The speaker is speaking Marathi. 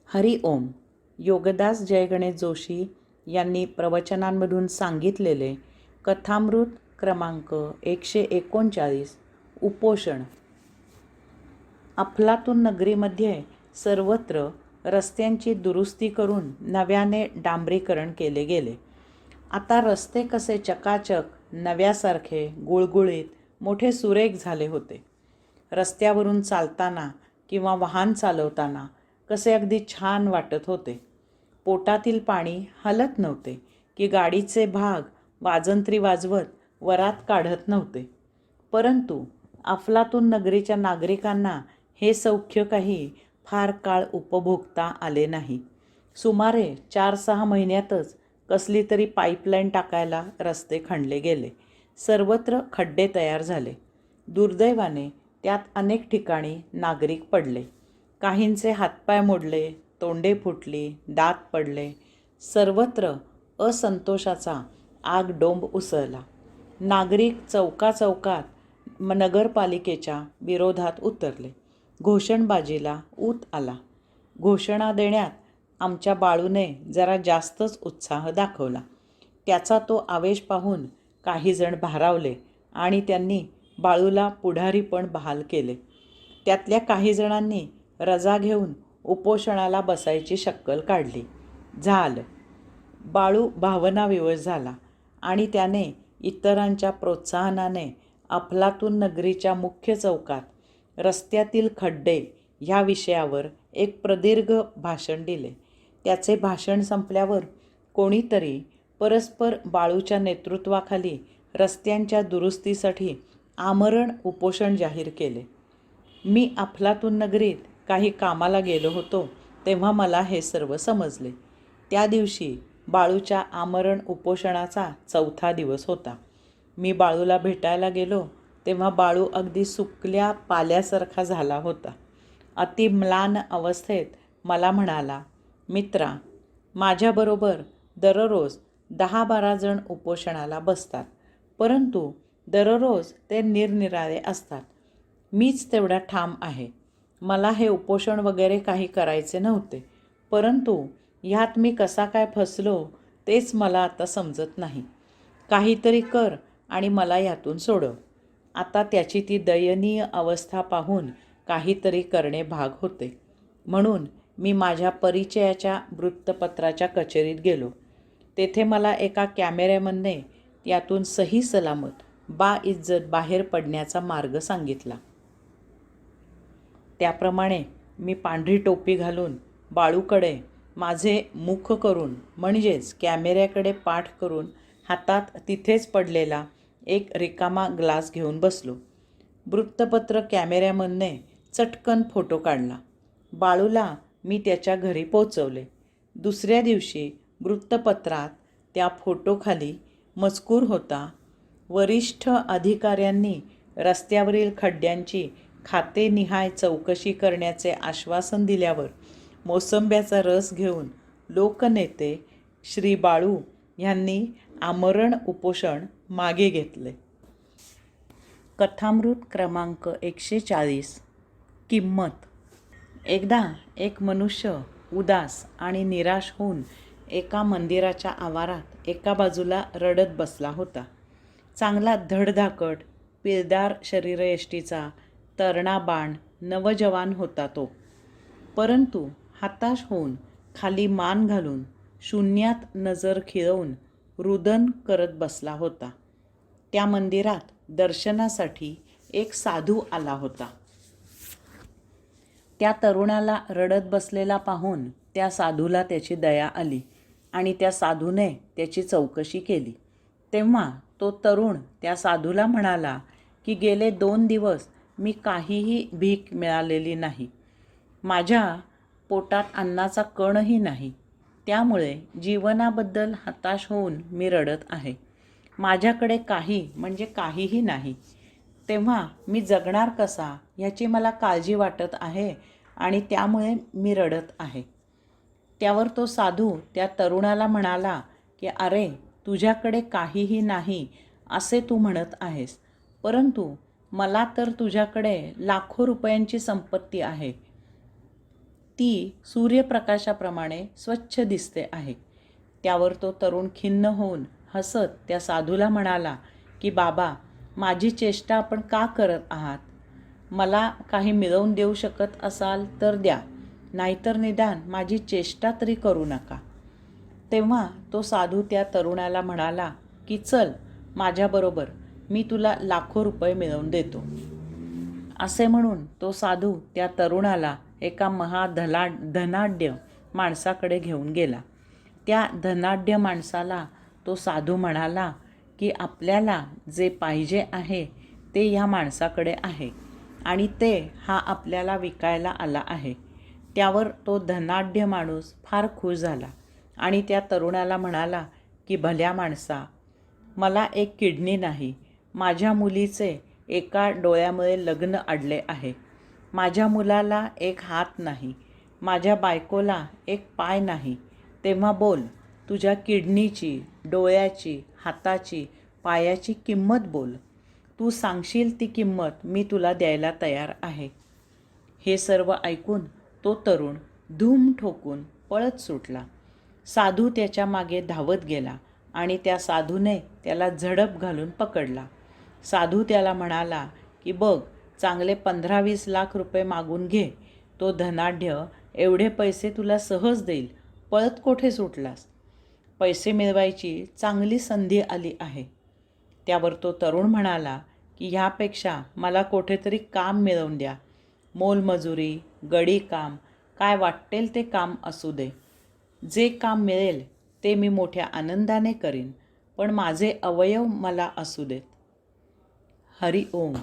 हरि ओम. योगदास जयगणेश जोशी यांनी प्रवचनांमधून सांगितलेले कथामृत क्रमांक 139 उपोषण. अफलातून नगरीमध्ये सर्वत्र रस्त्यांची दुरुस्ती करून नव्याने डांबरीकरण केले गेले. आता रस्ते कसे चकाचक, नव्यासारखे, गुळगुळीत, मोठे सुरेख झाले होते. रस्त्यावरून चालताना किंवा वाहन चालवताना कसे अगदी छान वाटत होते. पोटातील पाणी हलत नव्हते की गाडीचे भाग वाजंत्री वाजवत वरात काढत नव्हते. परंतु अफलातून नगरीच्या नागरिकांना हे सौख्य काही फार काळ उपभोगता आले नाही. सुमारे 4-6 महिन्यातच कसली तरी पाईपलाईन टाकायला रस्ते खणले गेले. सर्वत्र खड्डे तयार झाले. दुर्दैवाने त्यात अनेक ठिकाणी नागरिक पडले. काहींचे हातपाय मोडले, तोंडे फुटली, दात पडले. सर्वत्र असंतोषाचा आगडोंब उसळला. नागरिक चौकाचौकात नगरपालिकेच्या विरोधात उतरले. घोषणबाजीला ऊत आला. घोषणा देण्यात आमच्या बाळूने जरा जास्तच उत्साह दाखवला. त्याचा तो आवेश पाहून काही जण भारावले आणि त्यांनी बाळूला पुढारी पण बहाल केले. त्यातल्या काही जणांनी रजा घेऊन उपोषणाला बसायची शक्कल काढली. झालं. बाळू भावनाविवश झाला आणि त्याने इतरांच्या प्रोत्साहनाने अफलातून नगरीच्या मुख्य चौकात रस्त्यातील खड्डे ह्या विषयावर एक प्रदीर्घ भाषण दिले. त्याचे भाषण संपल्यावर कोणीतरी परस्पर बाळूच्या नेतृत्वाखाली रस्त्यांच्या दुरुस्तीसाठी आमरण उपोषण जाहीर केले. मी अफलातून नगरीत काही कामाला गेलो होतो तेव्हा मला हे सर्व समजले. त्या दिवशी बाळूच्या आमरण उपोषणाचा 4था दिवस होता. मी बाळूला भेटायला गेलो तेव्हा बाळू अगदी सुकल्या पाल्यासारखा झाला होता. अति म्लान अवस्थेत मला म्हणाला, मित्रा, माझ्याबरोबर दररोज 10-12 जण उपोषणाला बसतात, परंतु दररोज ते निरनिराळे असतात. मीच तेवढा ठाम आहे. मला हे उपोषण वगैरे काही करायचे नव्हते, परंतु ह्यात मी कसा काय फसलो तेच मला आता समजत नाही. काहीतरी कर आणि मला यातून सोडव. आता त्याची ती दयनीय अवस्था पाहून काहीतरी करणे भाग होते. म्हणून मी माझ्या परिचयाच्या वृत्तपत्राच्या कचेरीत गेलो. तेथे मला एका कॅमेऱ्यामनने यातून सही सलामत बाइज्जत बाहेर पडण्याचा मार्ग सांगितला. त्याप्रमाणे मी पांढरी टोपी घालून बाळूकडे माझे मुख करून, म्हणजेच कॅमेऱ्याकडे पाठ करून, हातात तिथेच पडलेला एक रिकामा ग्लास घेऊन बसलो. वृत्तपत्र कॅमेऱ्यामनने चटकन फोटो काढला. बाळूला मी त्याच्या घरी पोचवले. दुसऱ्या दिवशी वृत्तपत्रात त्या फोटोखाली मजकूर होता, वरिष्ठ अधिकाऱ्यांनी रस्त्यावरील खड्ड्यांची खातेनिहाय चौकशी करण्याचे आश्वासन दिल्यावर मोसंब्याचा रस घेऊन लोकनेते श्री बाळू यांनी आमरण उपोषण मागे घेतले. कथामृत क्रमांक 140. किंमत. एकदा एक मनुष्य उदास आणि निराश होऊन एका मंदिराच्या आवारात एका बाजूला रडत बसला होता. चांगला धडधाकट, पिळदार शरीरयष्टीचा, तरणा बाण, नवजवान होता तो. परंतु हताश होऊन खाली मान घालून शून्यात नजर खिळवून रुदन करत बसला होता. त्या मंदिरात दर्शनासाठी एक साधू आला होता. त्या तरुणाला रडत बसलेला पाहून त्या साधूला त्याची दया आली आणि त्या साधूने त्याची चौकशी केली. तेव्हा तो तरुण त्या साधूला म्हणाला की गेले 2 दिवस मी काहीही भीक मिळालेली नाही. माझ्या पोटात अन्नाचा कणही नाही. त्यामुळे जीवनाबद्दल हताश होऊन मी रडत आहे. माझ्याकडे काही म्हणजे काहीही नाही. तेव्हा मी जगणार कसा ह्याची मला काळजी वाटत आहे आणि त्यामुळे मी रडत आहे. त्यावर तो साधू त्या तरुणाला म्हणाला की अरे, तुझ्याकडे काहीही नाही असे तू म्हणत आहेस, परंतु मला तर तुझ्याकडे लाखो रुपयांची संपत्ती आहे. ती सूर्यप्रकाशाप्रमाणे स्वच्छ दिसते आहे. त्यावर तो तरुण खिन्न होऊन हसत त्या साधूला म्हणाला की बाबा, माझी चेष्टा आपण का करत आहात? मला काही मिळवून देऊ शकत असाल तर द्या, नाहीतर निदान माझी चेष्टा तरी करू नका. तेव्हा तो साधू त्या तरुणाला म्हणाला की चल माझ्याबरोबर, मी तुला लाखो रुपये मिळवून देतो. असे म्हणून तो साधू त्या तरुणाला एका धनाढ्य माणसाकडे घेऊन गेला. त्या धनाढ्य माणसाला तो साधू म्हणाला की आपल्याला जे पाहिजे आहे ते ह्या माणसाकडे आहे आणि ते हा आपल्याला विकायला आला आहे. त्यावर तो धनाढ्य माणूस फार खुश झाला आणि त्या तरुणाला म्हणाला की भल्या माणसा, मला एक किडनी नाही, माझ्या मुलीचे एका डोळ्यामुळे लग्न अडले आहे, माझ्या मुलाला एक हात नाही, माझ्या बायकोला एक पाय नाही. तेव्हा बोल, तुझ्या किडनीची, डोळ्याची, हाताची, पायाची किंमत बोल. तू सांगशील ती किंमत मी तुला द्यायला तयार आहे. हे सर्व ऐकून तो तरुण धूम ठोकून पळत सुटला. साधू त्याच्या मागे धावत गेला आणि त्या साधूने त्याला झडप घालून पकडला. साधू त्याला म्हणाला की बघ, चांगले 15-20 लाख रुपये मागून घे, तो धनाढ्य एवढे पैसे तुला सहज देईल. पळत कोठे सुटलास? पैसे मिळवायची चांगली संधी आली आहे. त्यावर तो तरुण म्हणाला की ह्यापेक्षा मला कुठेतरी काम मिळवून द्या, मोलमजुरी, गडी काम, काय वाटेल ते काम असू दे. जे काम मिळेल ते मी मोठ्या आनंदाने करीन, पण माझे अवयव मला असू देत. हरी ओम.